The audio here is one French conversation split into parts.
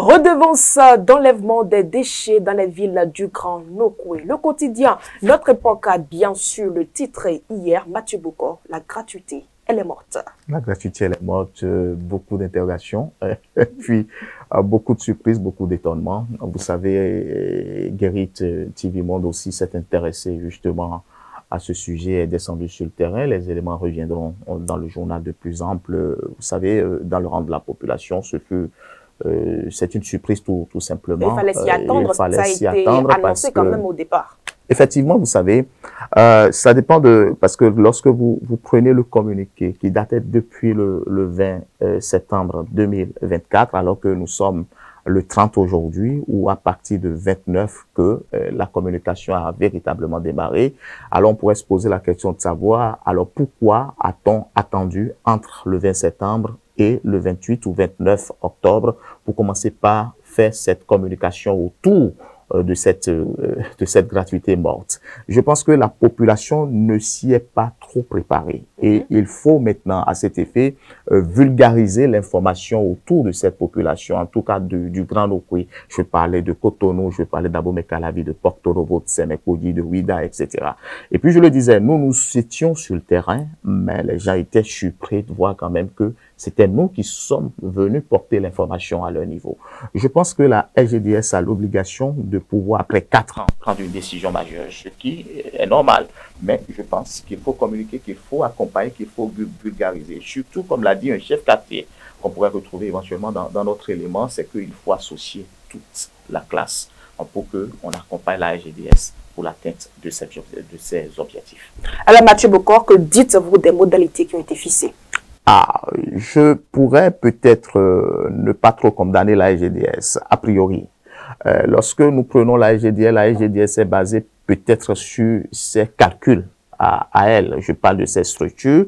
Redevance d'enlèvement des déchets dans les villes du Grand Nokoué. Le quotidien, notre époque a bien sûr le titre hier, Mathieu Bokor, la gratuité, elle est morte. La gratuité, elle est morte, beaucoup d'interrogations, puis beaucoup de surprises, beaucoup d'étonnements. Vous savez, Guérit TV Monde aussi s'est intéressé justement à ce sujet, est descendu sur le terrain. Les éléments reviendront dans le journal de plus ample. Vous savez, dans le rang de la population, c'est une surprise tout simplement. Il fallait s'y attendre, ça a été annoncé quand même au départ. Effectivement, vous savez, ça dépend parce que lorsque vous prenez le communiqué qui datait depuis le 20 septembre 2024, alors que nous sommes le 30 aujourd'hui, ou à partir de 29 que la communication a véritablement démarré, alors on pourrait se poser la question de savoir, alors pourquoi a-t-on attendu entre le 20 septembre et le 28 ou 29 octobre pour commencer par faire cette communication autour de cette gratuité morte. Je pense que la population ne s'y est pas trop préparée et il faut maintenant, à cet effet, vulgariser l'information autour de cette population, en tout cas du Grand Nokoué. Je parlais de Cotonou, je parlais d'Abomey-Calavi, de Porto Novo, de Sémékodi, de Ouida, etc. Et puis je le disais, nous étions sur le terrain, mais les gens étaient surpris de voir quand même que c'était nous qui sommes venus porter l'information à leur niveau. Je pense que la SGDS a l'obligation de pouvoir, après 4 ans, prendre une décision majeure, ce qui est normal. Mais je pense qu'il faut communiquer, qu'il faut accompagner, qu'il faut vulgariser. Surtout, comme l'a dit un chef quartier, qu'on pourrait retrouver éventuellement dans notre élément, c'est qu'il faut associer toute la classe pour qu'on accompagne la SGDS pour l'atteinte de ces objectifs. Alors, Mathieu Bokor, que dites-vous des modalités qui ont été fixées? Je pourrais peut-être ne pas trop condamner la SGDS, a priori. Lorsque nous prenons la SGDS est basée peut-être sur ses calculs à elle. Je parle de ces structures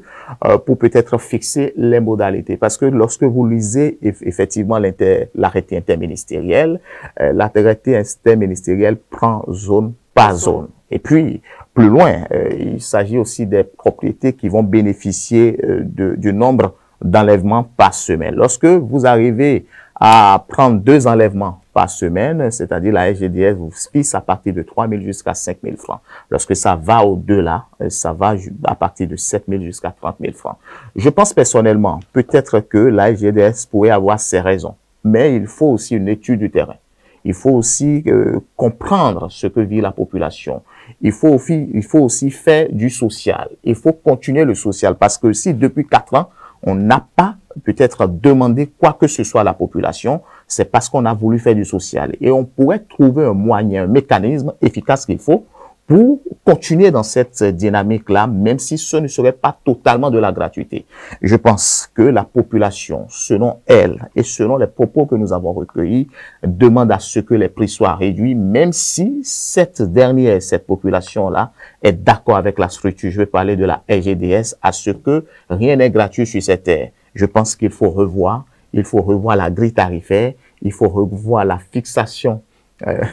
pour peut-être fixer les modalités. Parce que lorsque vous lisez effectivement l'arrêté interministériel, l'arrêté interministériel prend zone par zone. Et puis, plus loin, il s'agit aussi des propriétés qui vont bénéficier du nombre d'enlèvements par semaine. Lorsque vous arrivez à prendre 2 enlèvements par semaine, c'est-à-dire la SGDS vous fixe à partir de 3 000 jusqu'à 5 000 francs. Lorsque ça va au-delà, ça va à partir de 7 000 jusqu'à 30 000 francs. Je pense personnellement, peut-être que la SGDS pourrait avoir ses raisons, mais il faut aussi une étude du terrain. Il faut aussi comprendre ce que vit la population. Il faut aussi faire du social. Il faut continuer le social parce que si depuis 4 ans, on n'a pas peut-être demandé quoi que ce soit à la population, c'est parce qu'on a voulu faire du social. Et on pourrait trouver un moyen, un mécanisme efficace qu'il faut pour continuer dans cette dynamique-là, même si ce ne serait pas totalement de la gratuité. Je pense que la population, selon elle et selon les propos que nous avons recueillis, demande à ce que les prix soient réduits, même si cette population-là est d'accord avec la structure. Je vais parler de la SGDS, à ce que rien n'est gratuit sur cette terre. Je pense qu'il faut revoir la grille tarifaire, il faut revoir la fixation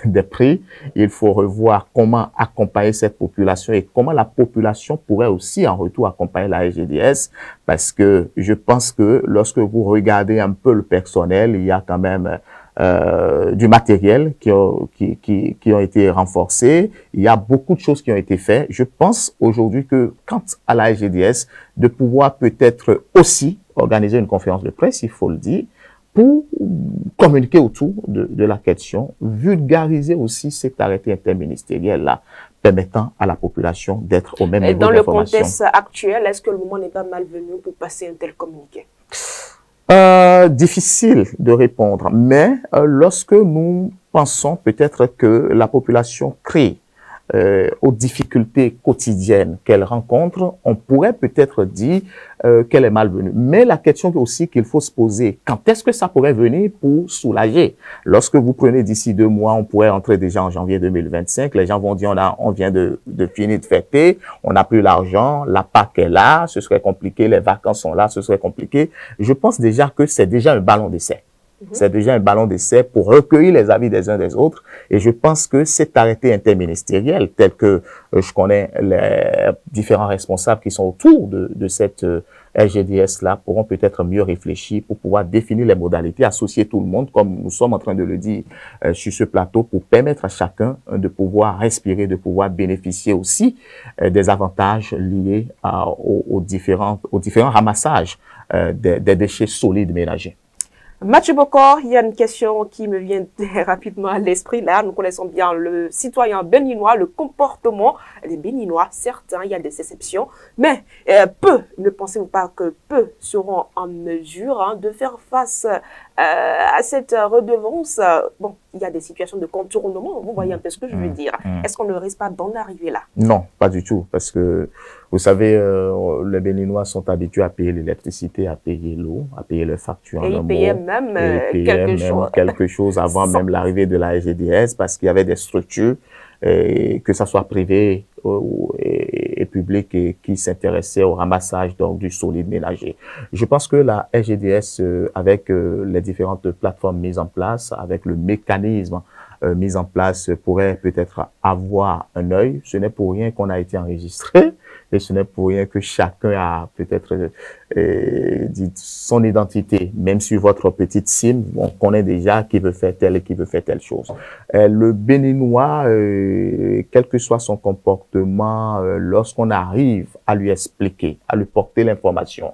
des prix, il faut revoir comment accompagner cette population et comment la population pourrait aussi en retour accompagner la SGDS, parce que je pense que lorsque vous regardez un peu le personnel, il y a quand même du matériel qui ont été renforcés, il y a beaucoup de choses qui ont été faites. Je pense aujourd'hui que quant à la SGDS, de pouvoir peut-être aussi organiser une conférence de presse, il faut le dire, pour communiquer autour de la question, vulgariser aussi cet arrêté interministériel-là, permettant à la population d'être au même niveau d'information. Dans le contexte actuel, est-ce que le moment n'est pas malvenu pour passer un tel communiqué? Difficile de répondre, mais lorsque nous pensons peut-être que la population crée aux difficultés quotidiennes qu'elle rencontre, on pourrait peut-être dire qu'elle est malvenue. Mais la question aussi qu'il faut se poser, quand est-ce que ça pourrait venir pour soulager? Lorsque vous prenez d'ici 2 mois, on pourrait entrer déjà en janvier 2025, les gens vont dire on vient de finir de fêter, on n'a plus l'argent, la Pâques est là, ce serait compliqué, les vacances sont là, ce serait compliqué. Je pense déjà que c'est déjà un ballon d'essai. C'est déjà un ballon d'essai pour recueillir les avis des uns des autres. Et je pense que cet arrêté interministériel, tel que je connais les différents responsables qui sont autour de cette LGDS-là, pourront peut-être mieux réfléchir pour pouvoir définir les modalités, associer tout le monde, comme nous sommes en train de le dire sur ce plateau, pour permettre à chacun de pouvoir respirer, de pouvoir bénéficier aussi des avantages liés aux différents ramassages des déchets solides ménagers. Mathieu Bokor, il y a une question qui me vient rapidement à l'esprit. Là, nous connaissons bien le citoyen béninois, le comportement des Béninois. Certains, il y a des exceptions, mais peu, ne pensez-vous pas que peu seront en mesure de faire face à cette redevance? Bon, il y a des situations de contournement, vous voyez un peu ce que je veux dire. Est-ce qu'on ne risque pas d'en arriver là? Non, pas du tout, parce que vous savez, les Béninois sont habitués à payer l'électricité, à payer l'eau, à payer leurs factures en et un ils payaient mot. même quelque chose avant même l'arrivée de la LGDS, parce qu'il y avait des structures, que ça soit privées et publiques, qui s'intéressaient au ramassage donc du solide ménager. Je pense que la LGDS, avec les différentes plateformes mises en place, avec le mécanisme mis en place, pourrait peut-être avoir un œil. Ce n'est pour rien qu'on a été enregistré. Et ce n'est pour rien que chacun a peut-être dit son identité. Même sur votre petite SIM, on connaît déjà qui veut faire telle et qui veut faire telle chose. Le Béninois, quel que soit son comportement, lorsqu'on arrive à lui expliquer, à lui porter l'information,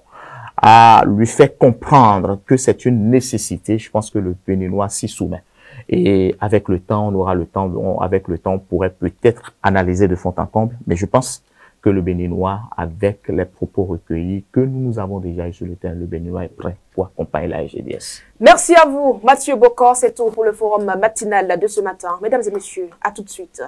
à lui faire comprendre que c'est une nécessité, je pense que le Béninois s'y soumet. Et avec le temps, on aura le temps, avec le temps, on pourrait peut-être analyser de fond en comble, mais je pense que le Béninois, avec les propos recueillis que nous avons déjà eu sur le terrain, le Béninois est prêt pour accompagner la LGDS. Merci à vous, Mathieu Bokor. C'est tout pour le forum matinal de ce matin. Mesdames et messieurs, à tout de suite.